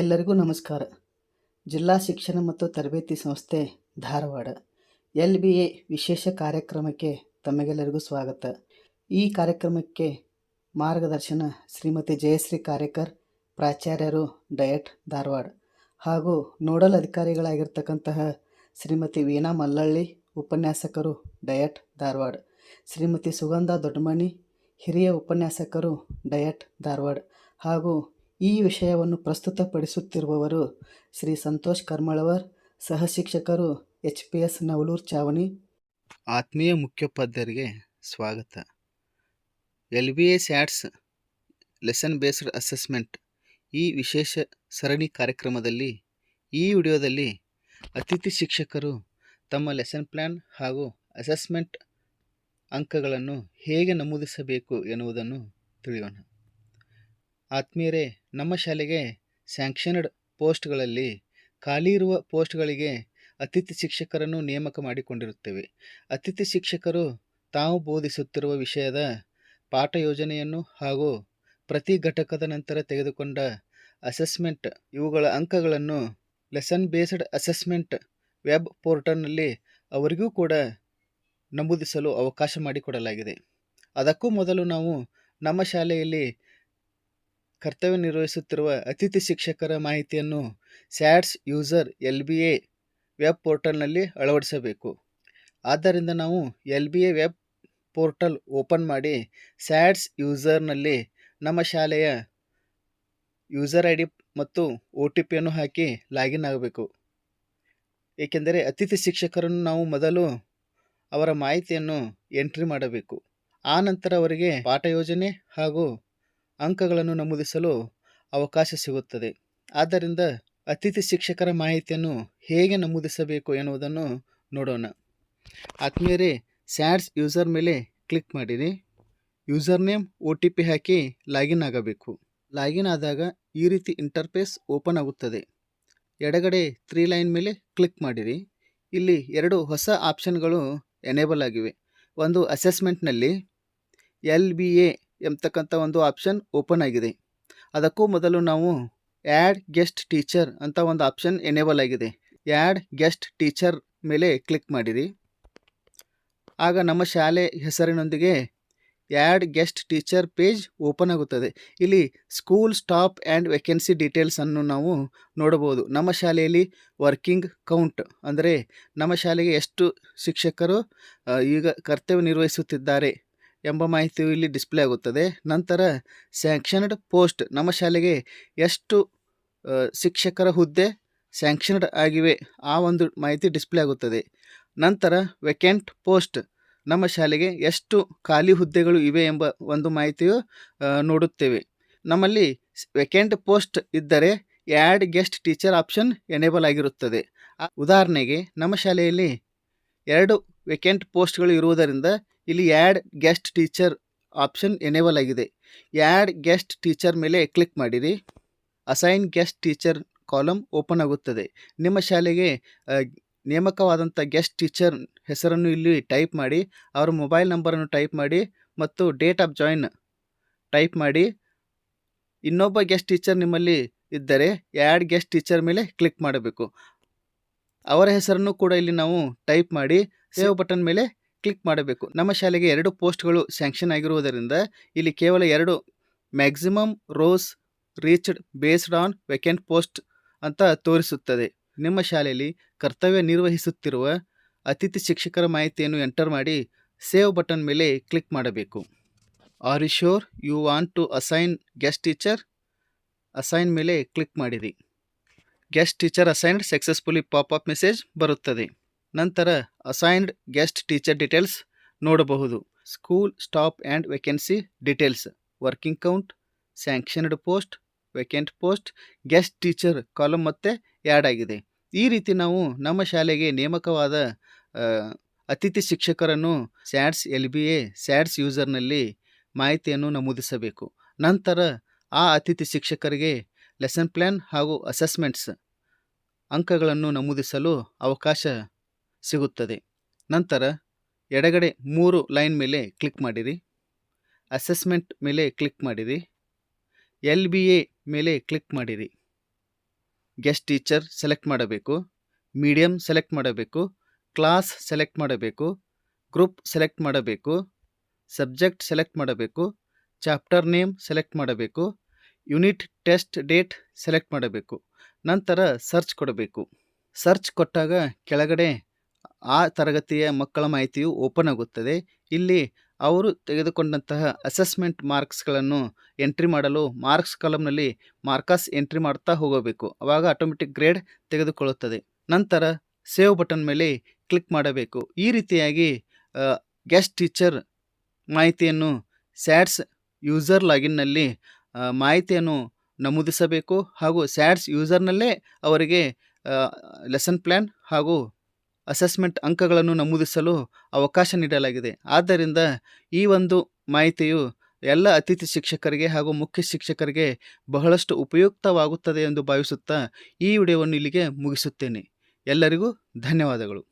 ಎಲ್ಲರಿಗೂ ನಮಸ್ಕಾರ. ಜಿಲ್ಲಾ ಶಿಕ್ಷಣ ಮತ್ತು ತರಬೇತಿ ಸಂಸ್ಥೆ ಧಾರವಾಡ LBA ವಿಶೇಷ ಕಾರ್ಯಕ್ರಮಕ್ಕೆ ತಮಗೆಲ್ಲರಿಗೂ ಸ್ವಾಗತ. ಈ ಕಾರ್ಯಕ್ರಮಕ್ಕೆ ಮಾರ್ಗದರ್ಶನ ಶ್ರೀಮತಿ ಜಯಶ್ರೀ ಕಾರ್ಯಕರ್, ಪ್ರಾಚಾರ್ಯರು, ಡಯಟ್ ಧಾರವಾಡ, ಹಾಗೂ ನೋಡಲ್ ಅಧಿಕಾರಿಗಳಾಗಿರ್ತಕ್ಕಂತಹ ಶ್ರೀಮತಿ ವೀಣಾ ಮಲ್ಲಳ್ಳಿ, ಉಪನ್ಯಾಸಕರು, ಡಯಟ್ ಧಾರವಾಡ, ಶ್ರೀಮತಿ ಸುಗಂಧ ದೊಡ್ಡಮನಿ, ಹಿರಿಯ ಉಪನ್ಯಾಸಕರು, ಡಯಟ್ ಧಾರವಾಡ, ಹಾಗೂ ಈ ವಿಷಯವನ್ನು ಪ್ರಸ್ತುತಪಡಿಸುತ್ತಿರುವವರು ಶ್ರೀ ಸಂತೋಷ್ ಕರ್ಮಳವರ್, ಸಹಶಿಕ್ಷಕರು, HPS ನವಲೂರು ಚಾವಣಿ. ಆತ್ಮೀಯ ಮುಖ್ಯೋಪಾಧ್ಯಾಯರಿಗೆ ಸ್ವಾಗತ. LBA ಸ್ಯಾಟ್ಸ್ ಲೆಸನ್ ಬೇಸ್ಡ್ ಅಸೆಸ್ಮೆಂಟ್ ಈ ವಿಶೇಷ ಸರಣಿ ಕಾರ್ಯಕ್ರಮದಲ್ಲಿ ಈ ವಿಡಿಯೋದಲ್ಲಿ ಅತಿಥಿ ಶಿಕ್ಷಕರು ತಮ್ಮ ಲೆಸನ್ ಪ್ಲ್ಯಾನ್ ಹಾಗೂ ಅಸೆಸ್ಮೆಂಟ್ ಅಂಕಗಳನ್ನು ಹೇಗೆ ನಮೂದಿಸಬೇಕು ಎನ್ನುವುದನ್ನು ತಿಳಿಯೋಣ. ಆತ್ಮೀಯರೇ, ನಮ್ಮ ಶಾಲೆಗೆ ಸ್ಯಾಂಕ್ಷನ್ಡ್ ಪೋಸ್ಟ್ಗಳಲ್ಲಿ ಖಾಲಿ ಇರುವ ಪೋಸ್ಟ್ಗಳಿಗೆ ಅತಿಥಿ ಶಿಕ್ಷಕರನ್ನು ನೇಮಕ ಮಾಡಿಕೊಂಡಿರುತ್ತೇವೆ. ಅತಿಥಿ ಶಿಕ್ಷಕರು ತಾವು ಬೋಧಿಸುತ್ತಿರುವ ವಿಷಯದ ಪಾಠ ಯೋಜನೆಯನ್ನು ಹಾಗೂ ಪ್ರತಿ ಘಟಕದ ನಂತರ ತೆಗೆದುಕೊಂಡ ಅಸೆಸ್ಮೆಂಟ್ ಇವುಗಳ ಅಂಕಗಳನ್ನು ಲೆಸನ್ ಬೇಸ್ಡ್ ಅಸೆಸ್ಮೆಂಟ್ ವೆಬ್ ಪೋರ್ಟಲ್ನಲ್ಲಿ ಅವರಿಗೂ ಕೂಡ ನಮೂದಿಸಲು ಅವಕಾಶ ಮಾಡಿಕೊಡಲಾಗಿದೆ. ಅದಕ್ಕೂ ಮೊದಲು ನಾವು ನಮ್ಮ ಶಾಲೆಯಲ್ಲಿ ಕರ್ತವ್ಯ ನಿರ್ವಹಿಸುತ್ತಿರುವ ಅತಿಥಿ ಶಿಕ್ಷಕರ ಮಾಹಿತಿಯನ್ನು ಸ್ಯಾಟ್ಸ್ ಯೂಸರ್ LBA ವೆಬ್ ಪೋರ್ಟಲ್ನಲ್ಲಿ ಅಳವಡಿಸಬೇಕು. ಆದ್ದರಿಂದ ನಾವು LBA ವೆಬ್ ಪೋರ್ಟಲ್ ಓಪನ್ ಮಾಡಿ ಸ್ಯಾಟ್ಸ್ ಯೂಸರ್ನಲ್ಲಿ ನಮ್ಮ ಶಾಲೆಯ ಯೂಸರ್ ID ಮತ್ತು OTPಯನ್ನು ಹಾಕಿ ಲಾಗಿನ್ ಆಗಬೇಕು. ಏಕೆಂದರೆ ಅತಿಥಿ ಶಿಕ್ಷಕರನ್ನು ನಾವು ಮೊದಲು ಅವರ ಮಾಹಿತಿಯನ್ನು ಎಂಟ್ರಿ ಮಾಡಬೇಕು. ಆ ನಂತರ ಅವರಿಗೆ ಪಾಠ ಯೋಜನೆ ಹಾಗೂ ಅಂಕಗಳನ್ನು ನಮೂದಿಸಲು ಅವಕಾಶ ಸಿಗುತ್ತದೆ. ಆದ್ದರಿಂದ ಅತಿಥಿ ಶಿಕ್ಷಕರ ಮಾಹಿತಿಯನ್ನು ಹೇಗೆ ನಮೂದಿಸಬೇಕು ಎನ್ನುವುದನ್ನು ನೋಡೋಣ. ಆತ್ಮೀಯರೇ, ಸ್ಯಾಟ್ಸ್ ಯೂಸರ್ ಮೇಲೆ ಕ್ಲಿಕ್ ಮಾಡಿರಿ. ಯೂಸರ್ ನೇಮ್ OTP ಹಾಕಿ ಲಾಗಿನ್ ಆಗಬೇಕು. ಲಾಗಿನ್ ಆದಾಗ ಈ ರೀತಿ ಇಂಟರ್ಫೇಸ್ ಓಪನ್ ಆಗುತ್ತದೆ. ಎಡಗಡೆ 3 ಲೈನ್ ಮೇಲೆ ಕ್ಲಿಕ್ ಮಾಡಿರಿ. ಇಲ್ಲಿ 2 ಹೊಸ ಆಪ್ಷನ್ಗಳು ಎನೇಬಲ್ ಆಗಿವೆ. ಒಂದು ಅಸೆಸ್ಮೆಂಟ್ನಲ್ಲಿ LBA ಎಂಬತಕ್ಕಂಥ ಒಂದು ಆಪ್ಷನ್ ಓಪನ್ ಆಗಿದೆ. ಅದಕ್ಕೂ ಮೊದಲು ನಾವು ಆ್ಯಡ್ ಗೆಸ್ಟ್ ಟೀಚರ್ ಅಂತ ಒಂದು ಆಪ್ಷನ್ ಎನೇಬಲ್ ಆಗಿದೆ. ಆ್ಯಡ್ ಗೆಸ್ಟ್ ಟೀಚರ್ ಮೇಲೆ ಕ್ಲಿಕ್ ಮಾಡಿರಿ. ಆಗ ನಮ್ಮ ಶಾಲೆ ಹೆಸರಿನೊಂದಿಗೆ add guest teacher page open ಆಗುತ್ತದೆ. ಇಲ್ಲಿ ಸ್ಕೂಲ್ ಸ್ಟಾಫ್ ಆ್ಯಂಡ್ ವೇಕೆನ್ಸಿ ಡೀಟೇಲ್ಸನ್ನು ನಾವು ನೋಡಬಹುದು. ನಮ್ಮ ಶಾಲೆಯಲ್ಲಿ ವರ್ಕಿಂಗ್ ಕೌಂಟ್ ಅಂದರೆ ನಮ್ಮ ಶಾಲೆಗೆ ಎಷ್ಟು ಶಿಕ್ಷಕರು ಈಗ ಕರ್ತವ್ಯ ನಿರ್ವಹಿಸುತ್ತಿದ್ದಾರೆ ಎಂಬ ಮಾಹಿತಿಯು ಇಲ್ಲಿ ಡಿಸ್ಪ್ಲೇ ಆಗುತ್ತದೆ. ನಂತರ ಸ್ಯಾಂಕ್ಷನ್ಡ್ ಪೋಸ್ಟ್, ನಮ್ಮ ಶಾಲೆಗೆ ಎಷ್ಟು ಶಿಕ್ಷಕರ ಹುದ್ದೆ ಸ್ಯಾಂಕ್ಷನ್ಡ್ ಆಗಿವೆ ಆ ಒಂದು ಮಾಹಿತಿ ಡಿಸ್ಪ್ಲೇ ಆಗುತ್ತದೆ. ನಂತರ ವೇಕೆಂಟ್ ಪೋಸ್ಟ್, ನಮ್ಮ ಶಾಲೆಗೆ ಎಷ್ಟು ಖಾಲಿ ಹುದ್ದೆಗಳು ಇವೆ ಎಂಬ ಒಂದು ಮಾಹಿತಿಯು ನೋಡುತ್ತೇವೆ. ನಮ್ಮಲ್ಲಿ ವೇಕೆಂಟ್ ಪೋಸ್ಟ್ ಇದ್ದರೆ add guest teacher option enable ಆಗಿರುತ್ತದೆ. ಉದಾಹರಣೆಗೆ ನಮ್ಮ ಶಾಲೆಯಲ್ಲಿ 2 ವೇಕೆಂಟ್ ಪೋಸ್ಟ್ಗಳು ಇರುವುದರಿಂದ ಇಲ್ಲಿ add guest teacher option enable ಆಗಿದೆ. ಆ್ಯಡ್ ಗೆಸ್ಟ್ ಟೀಚರ್ ಮೇಲೆ ಕ್ಲಿಕ್ ಮಾಡಿರಿ. Assign guest teacher column open ಆಗುತ್ತದೆ. ನಿಮ್ಮ ಶಾಲೆಗೆ ನೇಮಕವಾದಂಥ ಗೆಸ್ಟ್ ಟೀಚರ್ ಹೆಸರನ್ನು ಇಲ್ಲಿ ಟೈಪ್ ಮಾಡಿ, ಅವರ ಮೊಬೈಲ್ ನಂಬರನ್ನು ಟೈಪ್ ಮಾಡಿ ಮತ್ತು ಡೇಟ್ ಆಫ್ ಜಾಯಿನ್ ಟೈಪ್ ಮಾಡಿ. ಇನ್ನೊಬ್ಬ ಗೆಸ್ಟ್ ಟೀಚರ್ ನಿಮ್ಮಲ್ಲಿ ಇದ್ದರೆ ಆ್ಯಡ್ ಗೆಸ್ಟ್ ಟೀಚರ್ ಮೇಲೆ ಕ್ಲಿಕ್ ಮಾಡಬೇಕು. ಅವರ ಹೆಸರನ್ನು ಕೂಡ ಇಲ್ಲಿ ನಾವು ಟೈಪ್ ಮಾಡಿ ಸೇವ್ ಬಟನ್ ಮೇಲೆ ಕ್ಲಿಕ್ ಮಾಡಬೇಕು. ನಮ್ಮ ಶಾಲೆಗೆ 2 ಪೋಸ್ಟ್ಗಳು ಸ್ಯಾಂಕ್ಷನ್ ಆಗಿರುವುದರಿಂದ ಇಲ್ಲಿ ಕೇವಲ 2 maximum rose reached based on vacant post ಅಂತ ತೋರಿಸುತ್ತದೆ. ನಿಮ್ಮ ಶಾಲೆಯಲ್ಲಿ ಕರ್ತವ್ಯ ನಿರ್ವಹಿಸುತ್ತಿರುವ ಅತಿಥಿ ಶಿಕ್ಷಕರ ಮಾಹಿತಿಯನ್ನು ಎಂಟರ್ ಮಾಡಿ ಸೇವ್ ಬಟನ್ ಮೇಲೆ ಕ್ಲಿಕ್ ಮಾಡಬೇಕು. Are you sure you want to assign guest teacher? Assign ಮೇಲೆ ಕ್ಲಿಕ್ ಮಾಡಿರಿ. Guest teacher assigned successfully pop message ಬರುತ್ತದೆ. ನಂತರ ಅಸೈನ್ಡ್ ಗೆಸ್ಟ್ ಟೀಚರ್ ಡೀಟೇಲ್ಸ್ ನೋಡಬಹುದು. School staff and vacancy details, working count, sanctioned post, vacant post, guest teacher column ಮತ್ತೆ add ಆಗಿದೆ. ಈ ರೀತಿ ನಾವು ನಮ್ಮ ಶಾಲೆಗೆ ನೇಮಕವಾದ ಅತಿಥಿ ಶಿಕ್ಷಕರನ್ನು ಸ್ಯಾಟ್ಸ್ LBA ಸ್ಯಾಟ್ಸ್ ಯೂಸರ್ನಲ್ಲಿ ಮಾಹಿತಿಯನ್ನು ನಮೂದಿಸಬೇಕು. ನಂತರ ಆ ಅತಿಥಿ ಶಿಕ್ಷಕರಿಗೆ ಲೆಸನ್ ಪ್ಲ್ಯಾನ್ ಹಾಗೂ ಅಸೆಸ್ಮೆಂಟ್ಸ್ ಅಂಕಗಳನ್ನು ನಮೂದಿಸಲು ಅವಕಾಶ ಸಿಗುತ್ತದೆ. ನಂತರ ಎಡಗಡೆ 3 ಲೈನ್ ಮೇಲೆ ಕ್ಲಿಕ್ ಮಾಡಿರಿ. ಅಸೆಸ್ಮೆಂಟ್ ಮೇಲೆ ಕ್ಲಿಕ್ ಮಾಡಿರಿ. LBA ಮೇಲೆ ಕ್ಲಿಕ್ ಮಾಡಿರಿ. ಗೆಸ್ಟ್ ಟೀಚರ್ ಸೆಲೆಕ್ಟ್ ಮಾಡಬೇಕು, ಮೀಡಿಯಮ್ ಸೆಲೆಕ್ಟ್ ಮಾಡಬೇಕು, ಕ್ಲಾಸ್ ಸೆಲೆಕ್ಟ್ ಮಾಡಬೇಕು, ಗ್ರೂಪ್ ಸೆಲೆಕ್ಟ್ ಮಾಡಬೇಕು, ಸಬ್ಜೆಕ್ಟ್ ಸೆಲೆಕ್ಟ್ ಮಾಡಬೇಕು, ಚಾಪ್ಟರ್ ನೇಮ್ ಸೆಲೆಕ್ಟ್ ಮಾಡಬೇಕು, ಯೂನಿಟ್ ಟೆಸ್ಟ್ ಡೇಟ್ ಸೆಲೆಕ್ಟ್ ಮಾಡಬೇಕು. ನಂತರ ಸರ್ಚ್ ಕೊಡಬೇಕು. ಸರ್ಚ್ ಕೊಟ್ಟಾಗ ಕೆಳಗಡೆ ಆ ತರಗತಿಯ ಮಕ್ಕಳ ಮಾಹಿತಿಯು ಓಪನ್ ಆಗುತ್ತದೆ. ಇಲ್ಲಿ ಅವರು ತೆಗೆದುಕೊಂಡಂತಹ ಅಸೆಸ್ಮೆಂಟ್ ಮಾರ್ಕ್ಸ್ಗಳನ್ನು ಎಂಟ್ರಿ ಮಾಡಲು ಮಾರ್ಕ್ಸ್ ಕಾಲಮ್ನಲ್ಲಿ ಮಾರ್ಕಸ್ ಎಂಟ್ರಿ ಮಾಡ್ತಾ ಹೋಗಬೇಕು. ಆವಾಗ ಆಟೋಮೆಟಿಕ್ ಗ್ರೇಡ್ ತೆಗೆದುಕೊಳ್ಳುತ್ತದೆ. ನಂತರ ಸೇವ್ ಬಟನ್ ಮೇಲೆ ಕ್ಲಿಕ್ ಮಾಡಬೇಕು. ಈ ರೀತಿಯಾಗಿ ಗೆಸ್ಟ್ ಟೀಚರ್ ಮಾಹಿತಿಯನ್ನು ಸ್ಯಾಟ್ಸ್ ಯೂಸರ್ ಲಾಗಿನ್ನಲ್ಲಿ ಮಾಹಿತಿಯನ್ನು ನಮೂದಿಸಬೇಕು ಹಾಗೂ ಸ್ಯಾಟ್ಸ್ ಯೂಸರ್ನಲ್ಲೇ ಅವರಿಗೆ ಲೆಸನ್ ಪ್ಲ್ಯಾನ್ ಹಾಗೂ ಅಸೆಸ್ಮೆಂಟ್ ಅಂಕಗಳನ್ನು ನಮೂದಿಸಲು ಅವಕಾಶ ನೀಡಲಾಗಿದೆ. ಆದ್ದರಿಂದ ಈ ಒಂದು ಮಾಹಿತಿಯು ಎಲ್ಲ ಅತಿಥಿ ಶಿಕ್ಷಕರಿಗೆ ಹಾಗೂ ಮುಖ್ಯ ಶಿಕ್ಷಕರಿಗೆ ಬಹಳಷ್ಟು ಉಪಯುಕ್ತವಾಗುತ್ತದೆ ಎಂದು ಭಾವಿಸುತ್ತಾ ಈ ವಿಡಿಯೋವನ್ನು ಇಲ್ಲಿಗೆ ಮುಗಿಸುತ್ತೇನೆ. ಎಲ್ಲರಿಗೂ ಧನ್ಯವಾದಗಳು.